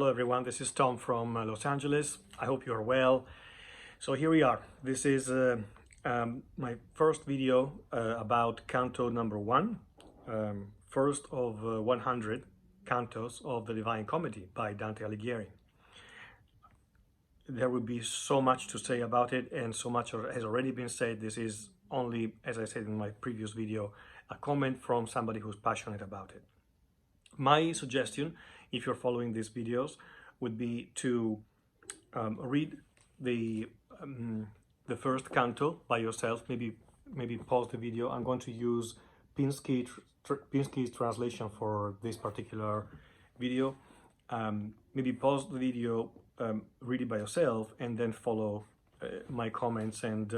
Hello everyone, this is Tom from Los Angeles. I hope you are well. So here we are. This is my first video about Canto number 1, first of 100 cantos of the Divine Comedy by Dante Alighieri. There will be so much to say about it, and so much has already been said. This is only, as I said in my previous video, a comment from somebody who's passionate about it. My suggestion, if you're following these videos, would be to read the first canto by yourself. Maybe pause the video. I'm going to use Pinsky's translation for this particular video. Maybe pause the video, read it by yourself, and then follow my comments and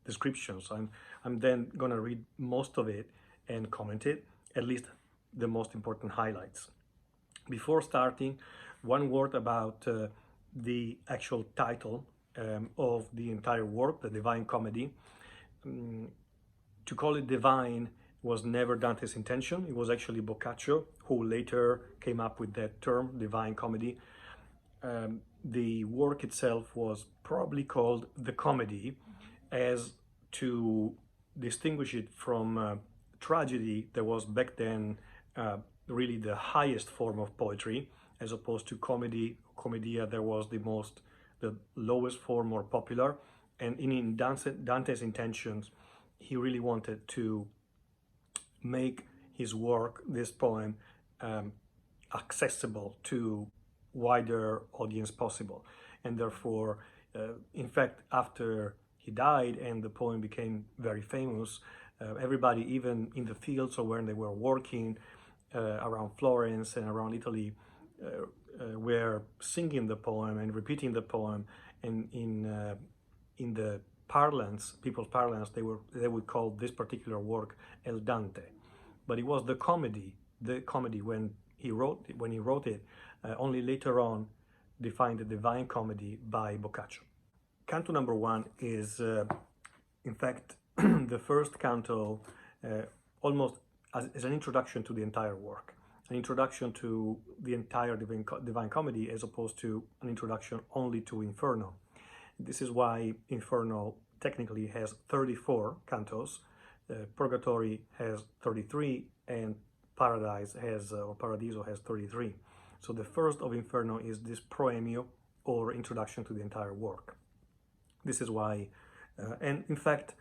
descriptions. I'm then going to read most of it and comment it, at least the most important highlights. Before starting, one word about the actual title of the entire work, the Divine Comedy. To call it divine was never Dante's intention. It was actually Boccaccio who later came up with that term, Divine Comedy. The work itself was probably called the Comedy, as to distinguish it from tragedy that was back then really the highest form of poetry, as opposed to commedia, there was the lowest form, more popular. And in Dante's intentions, he really wanted to make his work, this poem, accessible to wider audience possible. And therefore, in fact, after he died and the poem became very famous, everybody, even in the fields or when they were working around Florence and around Italy, were singing the poem and repeating the poem. And in the parlance, people's parlance, they would call this particular work El Dante. But it was the comedy when he wrote it. Only later on defined the Divine Comedy by Boccaccio. Canto number 1 is, in fact, the first canto, almost as an introduction to the entire work, an introduction to the entire Divine Comedy, as opposed to an introduction only to Inferno. This is why Inferno technically has 34 cantos, Purgatory has 33, and Paradise has, or Paradiso has 33. So the first of Inferno is this proemio, or introduction to the entire work. This is why, and in fact,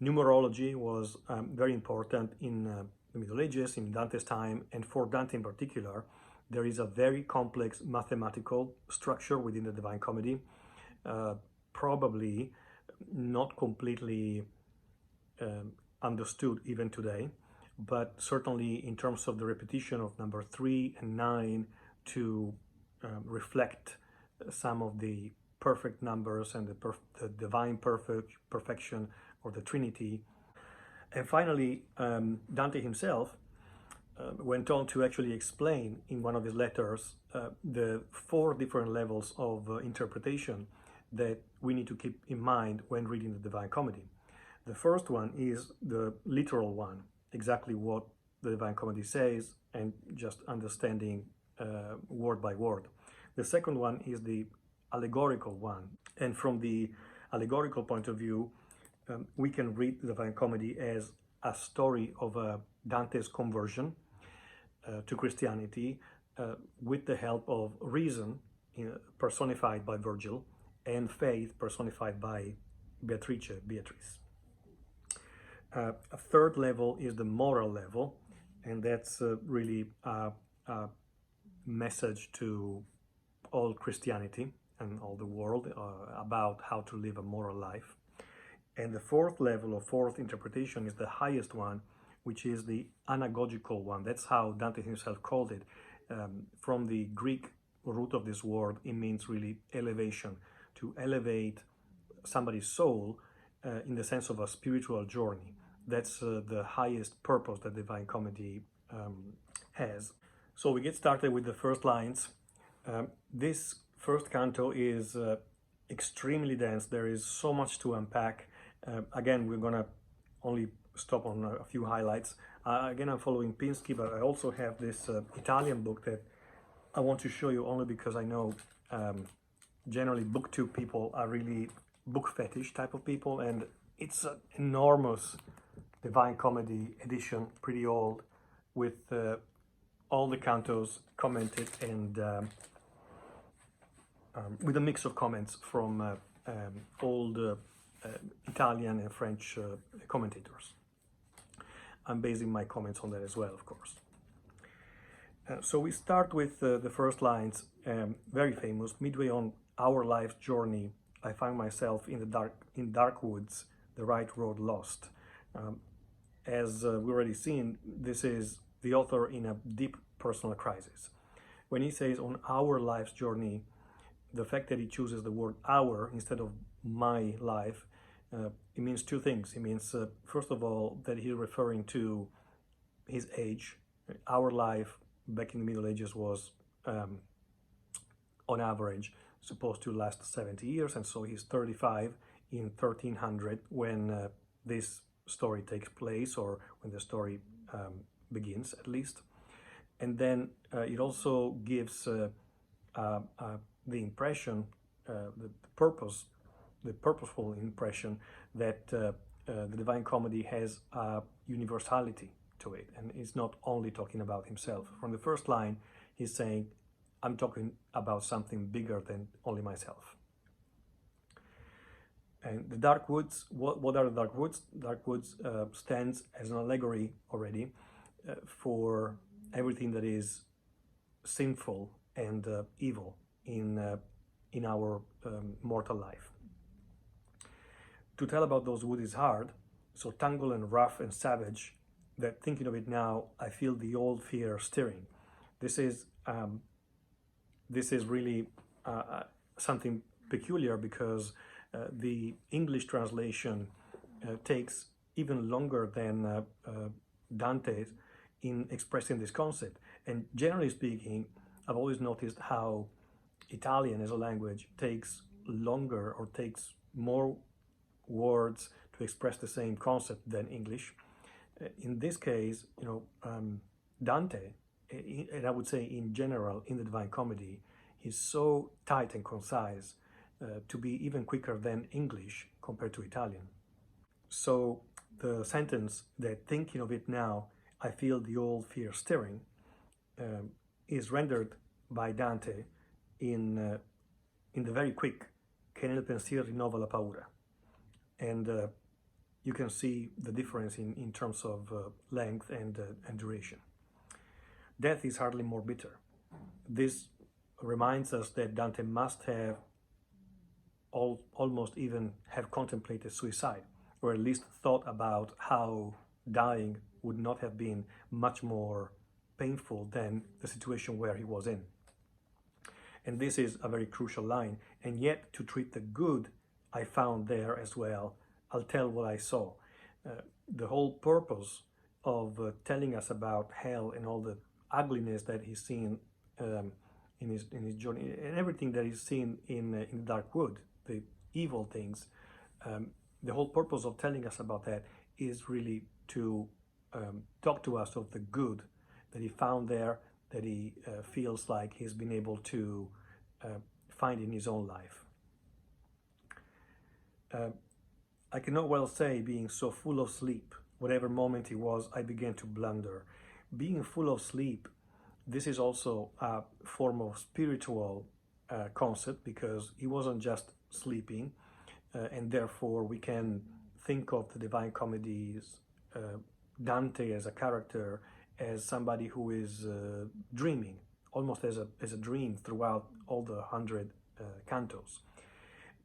numerology was very important in the Middle Ages, in Dante's time, and for Dante in particular. There is a very complex mathematical structure within the Divine Comedy, probably not completely understood even today, but certainly in terms of the repetition of number 3 and 9 to reflect some of the perfect numbers and the divine perfection, or the Trinity. And finally, Dante himself went on to actually explain in one of his letters the 4 different levels of interpretation that we need to keep in mind when reading the Divine Comedy. The first one is the literal one, exactly what the Divine Comedy says, and just understanding word by word. The second one is the allegorical one, and from the allegorical point of view, we can read the Divine Comedy as a story of Dante's conversion to Christianity with the help of reason personified by Virgil, and faith personified by Beatrice. A third level is the moral level, and that's really a message to all Christianity and all the world about how to live a moral life. And the fourth level, or fourth interpretation, is the highest one, which is the anagogical one. That's how Dante himself called it. From the Greek root of this word, it means really elevation, to elevate somebody's soul in the sense of a spiritual journey. That's the highest purpose that Divine Comedy has. So we get started with the first lines. This first canto is extremely dense. There is so much to unpack. Again, we're gonna only stop on a few highlights. Again, I'm following Pinsky, but I also have this Italian book that I want to show you only because I know generally booktube people are really book fetish type of people, and it's an enormous Divine Comedy edition, pretty old, with all the cantos commented and with a mix of comments from old Italian and French commentators. I'm basing my comments on that as well, of course. So we start with the first lines, very famous. Midway on our life's journey, I find myself in dark woods, the right road lost. As we've already seen, this is the author in a deep personal crisis. When he says on our life's journey, the fact that he chooses the word our instead of my life, it means two things. It means, first of all, that he's referring to his age. Our life back in the Middle Ages was, on average, supposed to last 70 years, and so he's 35 in 1300 when this story takes place, or when the story begins, at least. And then it also gives the impression, the purposeful impression that the Divine Comedy has a universality to it, and it's not only talking about himself. From the first line, he's saying, I'm talking about something bigger than only myself. And the dark woods, what are the dark woods? Dark woods stands as an allegory already for everything that is sinful and evil in our mortal life. To tell about those woods is hard, so tangled and rough and savage, that thinking of it now, I feel the old fear stirring. This is really something peculiar, because the English translation takes even longer than Dante's in expressing this concept. And generally speaking, I've always noticed how Italian as a language takes longer, or takes more words to express the same concept than English. In this case, Dante, and I would say in general in the Divine Comedy, is so tight and concise to be even quicker than English compared to Italian. So the sentence that thinking of it now, I feel the old fear stirring, is rendered by Dante in the very quick che nel pensier rinnova la paura. And you can see the difference in terms of length and duration. Death is hardly more bitter. This reminds us that Dante must have almost even have contemplated suicide, or at least thought about how dying would not have been much more painful than the situation where he was in. And this is a very crucial line. And yet, to treat the good I found there as well, I'll tell what I saw. The whole purpose of telling us about hell and all the ugliness that he's seen in his journey, and everything that he's seen in the dark wood, the evil things, the whole purpose of telling us about that is really to talk to us of the good that he found there, that he feels like he's been able to find in his own life. I cannot well say, being so full of sleep, whatever moment it was, I began to blunder. Being full of sleep, this is also a form of spiritual concept, because he wasn't just sleeping, and therefore we can think of the Divine Comedy's Dante as a character, as somebody who is dreaming, almost as a dream throughout all the 100 cantos.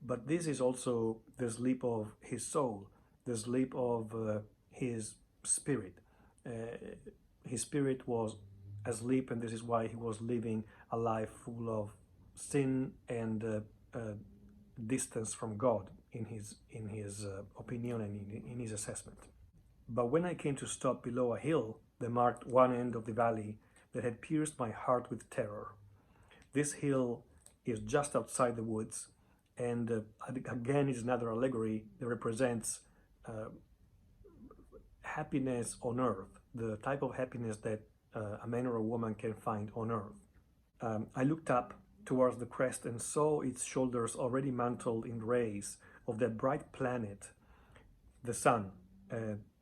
But this is also the sleep of his soul, the sleep of his spirit. His spirit was asleep, and this is why he was living a life full of sin and distance from God in his opinion and in his assessment. But when I came to stop below a hill that marked one end of the valley that had pierced my heart with terror, this hill is just outside the woods, and again is another allegory that represents happiness on earth, the type of happiness that a man or a woman can find on earth. I looked up towards the crest and saw its shoulders already mantled in rays of that bright planet, the sun.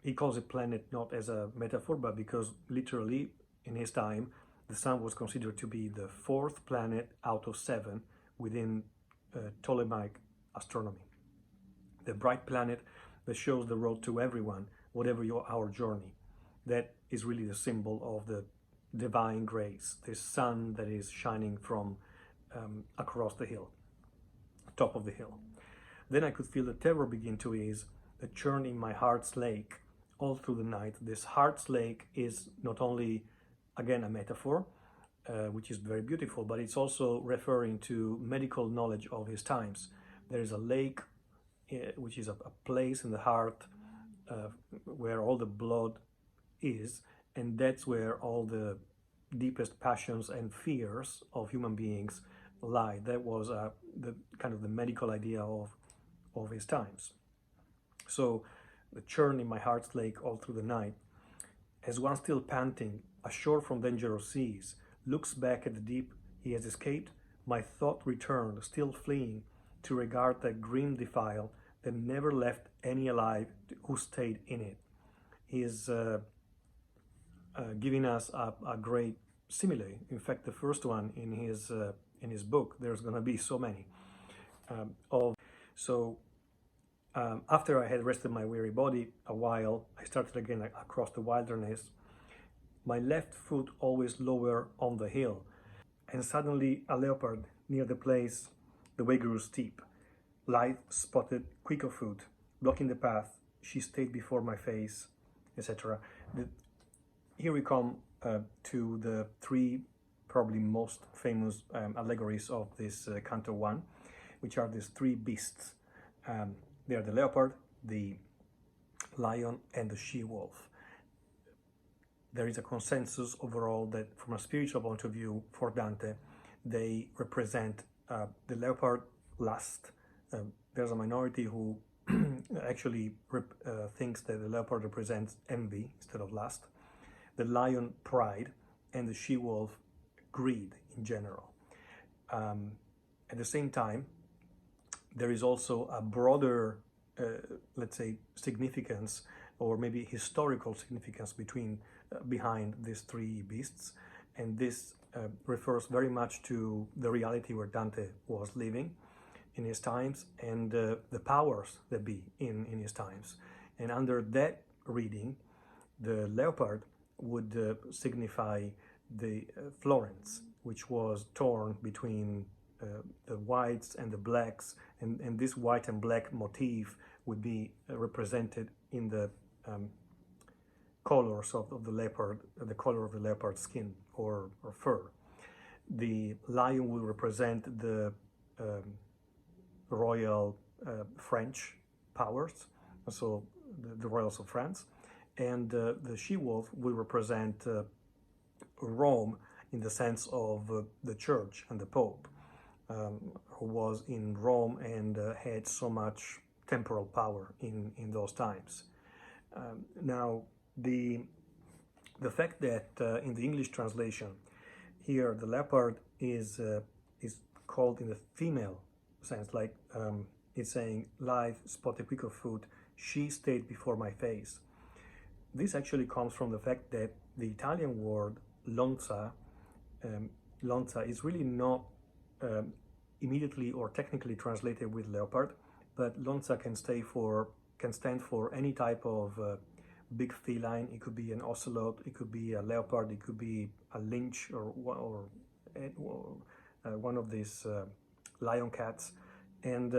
He calls it planet not as a metaphor, but because literally in his time, the sun was considered to be the fourth planet out of 7 within Ptolemaic astronomy. The bright planet that shows the road to everyone, whatever our journey. That is really the symbol of the divine grace, this sun that is shining from across the hill, top of the hill. Then I could feel the terror begin to ease, the churn in my heart's lake all through the night. This heart's lake is not only, again, a metaphor, which is very beautiful, but it's also referring to medical knowledge of his times. There is a lake, which is a place in the heart where all the blood is, and that's where all the deepest passions and fears of human beings lie. That was the kind of the medical idea of his times. So the churn in my heart's lake all through the night, as one still panting, ashore from dangerous seas, looks back at the deep he has escaped, my thought returned, still fleeing, to regard that grim defile that never left any alive who stayed in it. He is giving us a great simile. In fact, the first one in his book. There's going to be so many. After I had rested my weary body a while, I started again across the wilderness. My left foot always lower on the hill, and suddenly a leopard near the place. The way grew steep. Lithe spotted, quick of foot, blocking the path. She stayed before my face, etc. Here we come to the 3 probably most famous allegories of this Canto I, which are these 3 beasts. They are the leopard, the lion, and the she-wolf. There is a consensus overall that from a spiritual point of view for Dante, they represent the leopard, lust. There's a minority who actually thinks that the leopard represents envy instead of lust, the lion, pride, and the she-wolf, greed in general. At the same time, there is also a broader, let's say, significance, or maybe historical significance behind these 3 beasts, and this refers very much to the reality where Dante was living in his times, and the powers that be in his times. And under that reading, the leopard would signify the Florence, which was torn between the whites and the blacks, and this white and black motif would be represented in the colors of the leopard, the color of the leopard skin or fur. The lion will represent the royal French powers, so the royals of France, and the she-wolf will represent Rome in the sense of the church and the Pope, who was in Rome and had so much temporal power in those times. Now, the fact that in the English translation here the leopard is called in the female sense, like it's saying, "Life spotted quick of foot, she stayed before my face." This actually comes from the fact that the Italian word lonza is really not immediately or technically translated with leopard, but lonza can stand for any type of big feline. It could be an ocelot, it could be a leopard, it could be a lynx, or one of these lion cats, and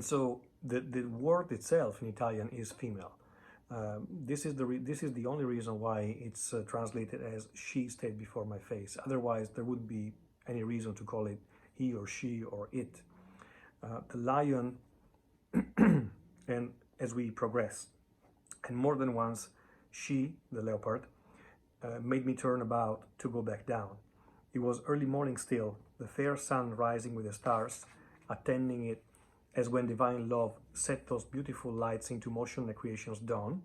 so the word itself in Italian is female. This is the only reason why it's translated as "she stayed before my face." Otherwise, there wouldn't be any reason to call it he or she or it. The lion, and as we progress, and more than once, she, the leopard, made me turn about to go back down. It was early morning still, the fair sun rising with the stars, attending it, as when divine love set those beautiful lights into motion at creation's dawn,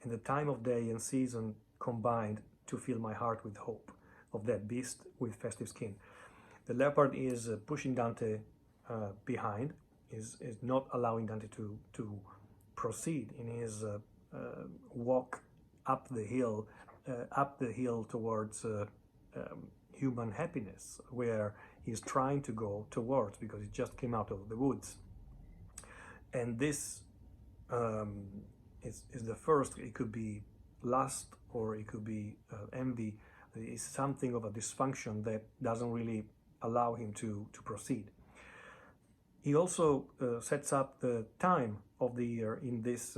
and the time of day and season combined to fill my heart with hope. of that beast with festive skin. The leopard is pushing Dante behind, is not allowing Dante to proceed in his walk up the hill towards human happiness, where he's trying to go towards, because he just came out of the woods. And this is the first. It could be lust, or it could be envy. It's something of a dysfunction that doesn't really allow him to proceed. He also sets up the time of the year in this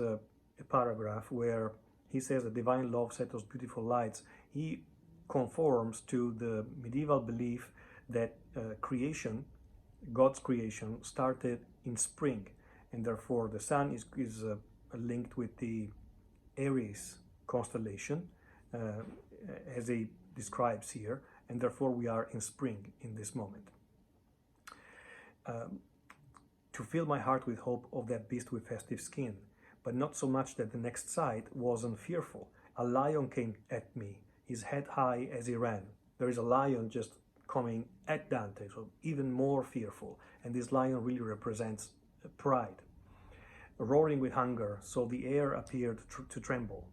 paragraph, where he says that divine love set us beautiful lights. He conforms to the medieval belief that creation, God's creation, started in spring, and therefore the sun is linked with the Aries constellation, as he describes here, and therefore we are in spring in this moment. To fill my heart with hope of that beast with festive skin, but not so much that the next sight wasn't fearful. A lion came at me, his head high as he ran. There is a lion just coming at Dante, so even more fearful, and this lion really represents pride. Roaring with hunger, so the air appeared to tremble.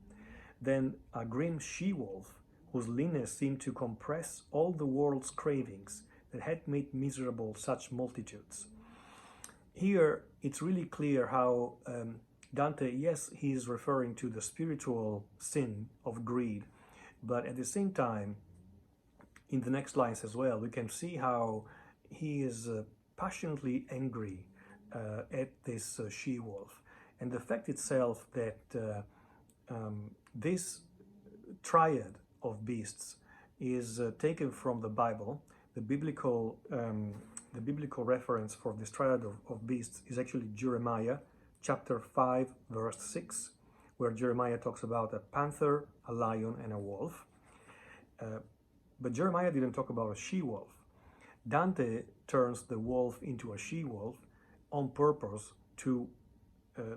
Then a grim she-wolf, whose leanness seemed to compress all the world's cravings that had made miserable such multitudes. Here, it's really clear how Dante, yes, he is referring to the spiritual sin of greed, but at the same time, in the next lines as well, we can see how he is passionately angry at this she-wolf. And the fact itself that this triad of beasts is taken from the Bible. The biblical reference for this triad of beasts is actually Jeremiah chapter 5 verse 6, where Jeremiah talks about a panther, a lion, and a wolf. But Jeremiah didn't talk about a she-wolf. Dante turns the wolf into a she-wolf on purpose to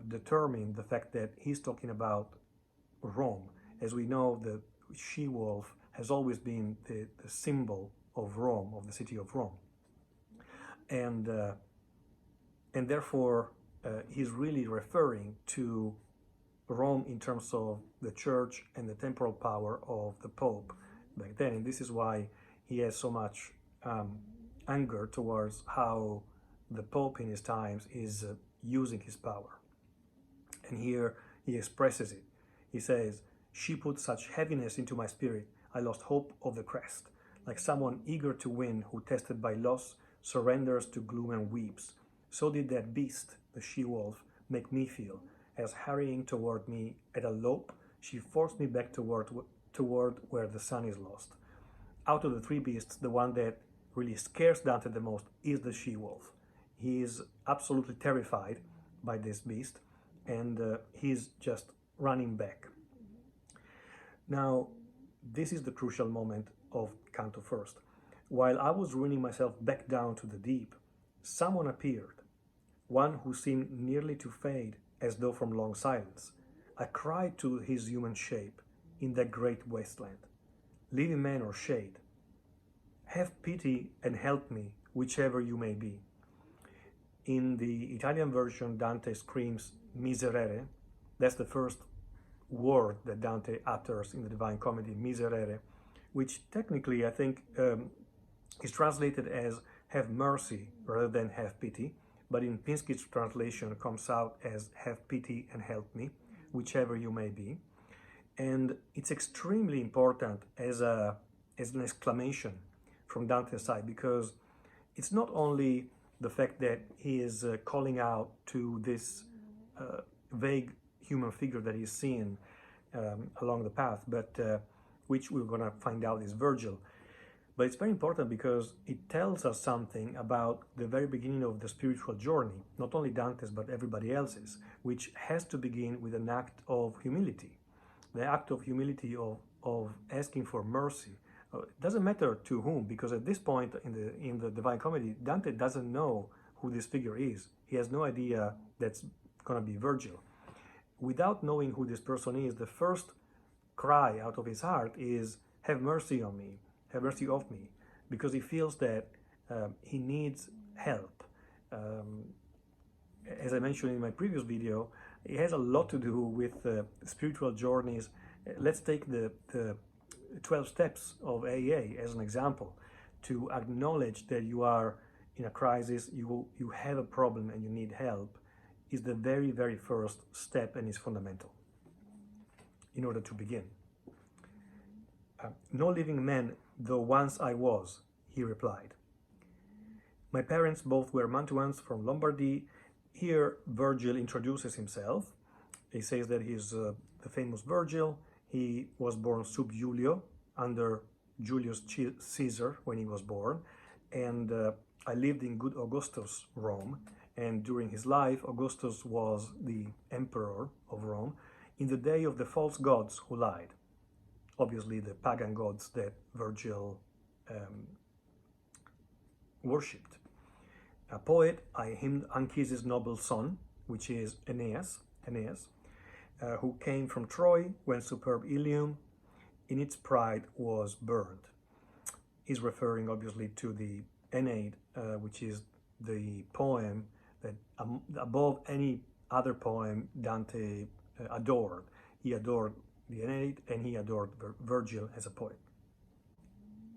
determine the fact that he's talking about Rome. As we know, the she-wolf has always been the symbol of Rome, of the city of Rome. And therefore, he's really referring to Rome in terms of the church and the temporal power of the Pope back then. And this is why he has so much anger towards how the Pope in his times is using his power. And here he expresses it. He says, "She put such heaviness into my spirit, I lost hope of the crest. Like someone eager to win, who tested by loss, surrenders to gloom and weeps. So did that beast, the she-wolf, make me feel, as hurrying toward me at a lope, she forced me back toward where the sun is lost." Out of the three beasts, the one that really scares Dante the most is the she-wolf. He is absolutely terrified by this beast, and he's just running back. Now, this is the crucial moment of Canto I. While I was running myself back down to the deep, someone appeared, one who seemed nearly to fade as though from long silence. I cried to his human shape in that great wasteland, living man or shade, have pity and help me, whichever you may be. In the Italian version, Dante screams miserere. That's the first word that Dante utters in the Divine Comedy, miserere, which technically I think is translated as have mercy rather than have pity, but in Pinsky's translation comes out as have pity and help me, whichever you may be. And it's extremely important as an exclamation from Dante's side, because it's not only the fact that he is calling out to this vague human figure that he's seeing along the path, but which we're going to find out is Virgil. But it's very important because it tells us something about the very beginning of the spiritual journey, not only Dante's but everybody else's, which has to begin with an act of humility. The act of humility of asking for mercy. It doesn't matter to whom, because at this point in the Divine Comedy, Dante doesn't know who this figure is. He has no idea that's going to be Virgil. Without knowing who this person is, the first cry out of his heart is, have mercy on me. have mercy of me, because he feels that he needs help. As I mentioned in my previous video, it has a lot to do with spiritual journeys. Let's take the 12 steps of AA as an example. To acknowledge that you are in a crisis, you have a problem and you need help, is the very, very first step, and is fundamental in order to begin. No living man, though once I was, he replied. My parents both were Mantuans from Lombardy. Here Virgil introduces himself. He says that he's the famous Virgil. He was born sub Julio, under Julius Caesar when he was born, and I lived in good Augustus, Rome, and during his life Augustus was the emperor of Rome, in the day of the false gods who lied, obviously the pagan gods that Virgil worshipped. A poet, I hymned Anchises' noble son, which is Aeneas, who came from Troy when superb Ilium in its pride was burned. He's referring obviously to the Aeneid, which is the poem that above any other poem Dante adored. He adored the Aeneid and he adored Virgil as a poet.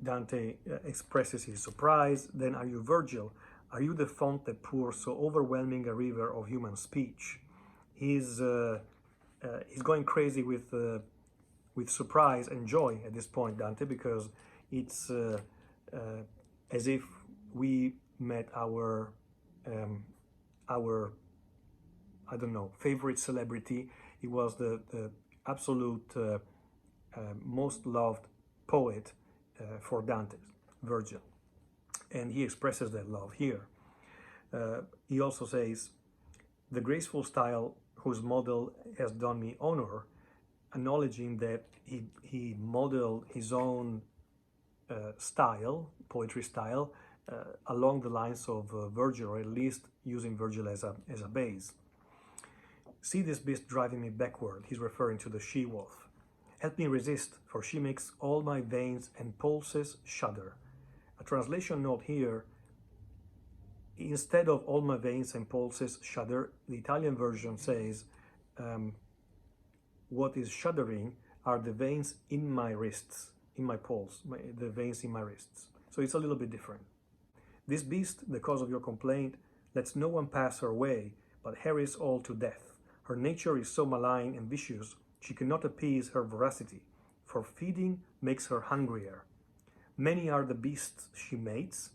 Dante expresses his surprise. Then, are you Virgil? Are you the font that pours so overwhelming a river of human speech? He's going crazy with surprise and joy at this point, Dante, because it's as if we met our I don't know, favorite celebrity. He was the absolute most loved poet for Dante, Virgil, and he expresses that love here. He also says, the graceful style whose model has done me honor, acknowledging that he modeled his own style, poetry style, along the lines of Virgil, or at least using Virgil as a base. See this beast driving me backward, he's referring to the she-wolf. Help me resist, for she makes all my veins and pulses shudder. A translation note here, instead of all my veins and pulses shudder, the Italian version says, what is shuddering are the veins in my wrists, in my pulse, the veins in my wrists. So it's a little bit different. This beast, the cause of your complaint, lets no one pass her way, but harries all to death. Her nature is so malign and vicious, she cannot appease her voracity, for feeding makes her hungrier. Many are the beasts she mates.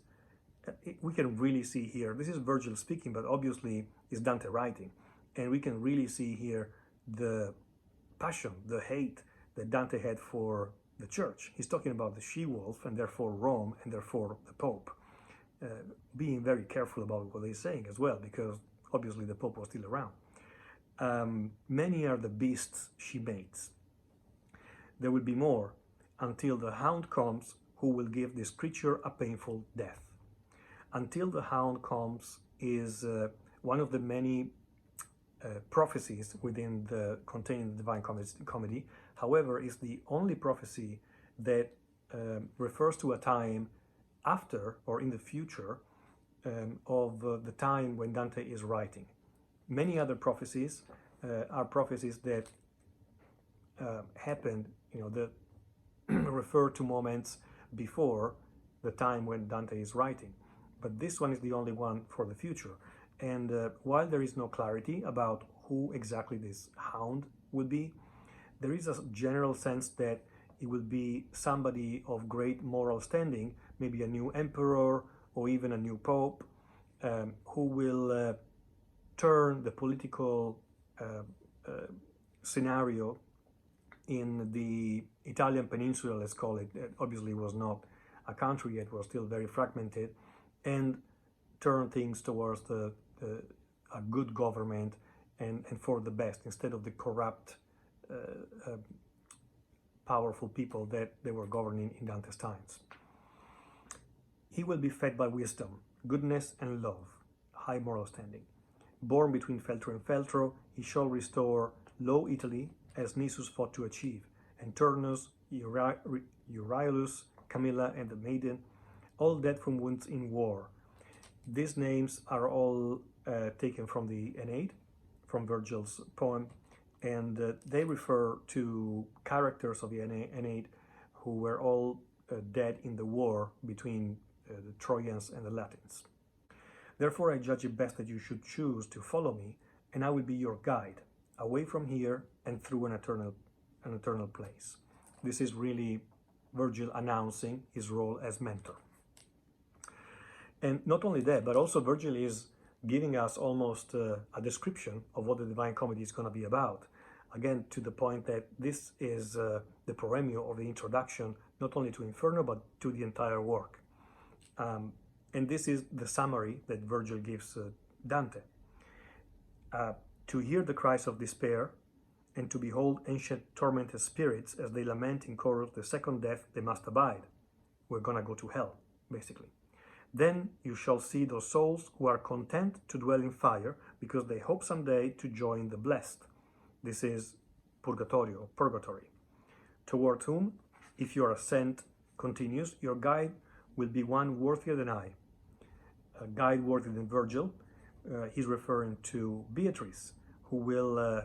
We can really see here, this is Virgil speaking, but obviously it's Dante writing, and we can really see here the passion, the hate that Dante had for the church. He's talking about the she-wolf, and therefore Rome, and therefore the Pope. Being very careful about what he's saying as well, because obviously the Pope was still around. Many are the beasts she mates. There will be more, until the hound comes who will give this creature a painful death. Until the hound comes is one of the many prophecies within the contained Divine Comedy. However, it's the only prophecy that refers to a time after or in the future of the time when Dante is writing. Many other prophecies are prophecies that happened, that refer to moments before the time when Dante is writing. But this one is the only one for the future. And while there is no clarity about who exactly this hound will be, there is a general sense that it will be somebody of great moral standing, maybe a new emperor or even a new pope, who will turn the political scenario in the Italian peninsula, let's call it. It obviously was not a country yet, was still very fragmented, and turn things towards a good government and for the best, instead of the corrupt, powerful people that they were governing in Dante's times. He will be fed by wisdom, goodness and love, high moral standing. Born between Feltro and Feltro, he shall restore Low Italy, as Nisus fought to achieve, and Turnus, Euryalus, Camilla and the maiden, all dead from wounds in war. These names are all taken from the Aeneid, from Virgil's poem, and they refer to characters of the Aeneid who were all dead in the war between the Trojans and the Latins. Therefore, I judge it best that you should choose to follow me, and I will be your guide, away from here and through an eternal place. This is really Virgil announcing his role as mentor. And not only that, but also Virgil is giving us almost a description of what the Divine Comedy is going to be about. Again, to the point that this is the proemio, or the introduction, not only to Inferno, but to the entire work. And this is the summary that Virgil gives Dante. To hear the cries of despair, and to behold ancient tormented spirits as they lament in chorus the second death they must abide. We're gonna go to hell, basically. Then you shall see those souls who are content to dwell in fire because they hope someday to join the blessed. This is purgatorio, purgatory. Toward whom, if your ascent continues, your guide will be one worthier than I. A guide worthier than Virgil. He's referring to Beatrice, who will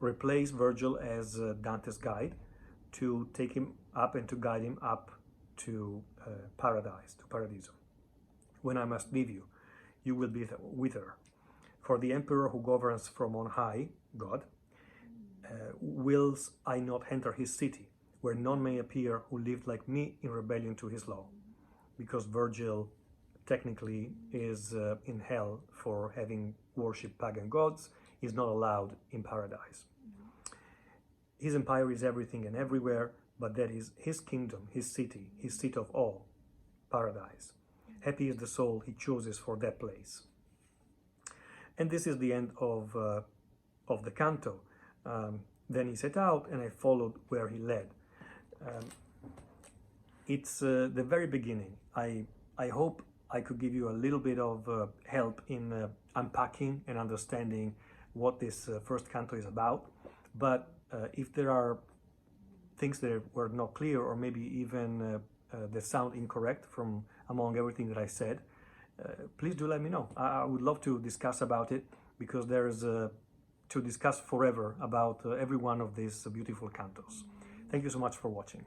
replace Virgil as Dante's guide to take him up and to guide him up to paradise, to Paradiso. When I must leave you, you will be with her. For the emperor who governs from on high, God, wills I not enter his city, where none may appear who lived like me in rebellion to his law. Because Virgil technically is in hell for having worshipped pagan gods, is not allowed in paradise. His empire is everything and everywhere, but that is his kingdom, his city, his seat of all, paradise. Happy is the soul he chooses for that place. And this is the end of the canto. Then he set out, and I followed where he led. It's the very beginning. I hope I could give you a little bit of help in unpacking and understanding what this first canto is about. But if there are things that were not clear, or maybe even that sound incorrect from among everything that I said, please do let me know. I would love to discuss about it, because there is to discuss forever about every one of these beautiful cantos. Thank you so much for watching.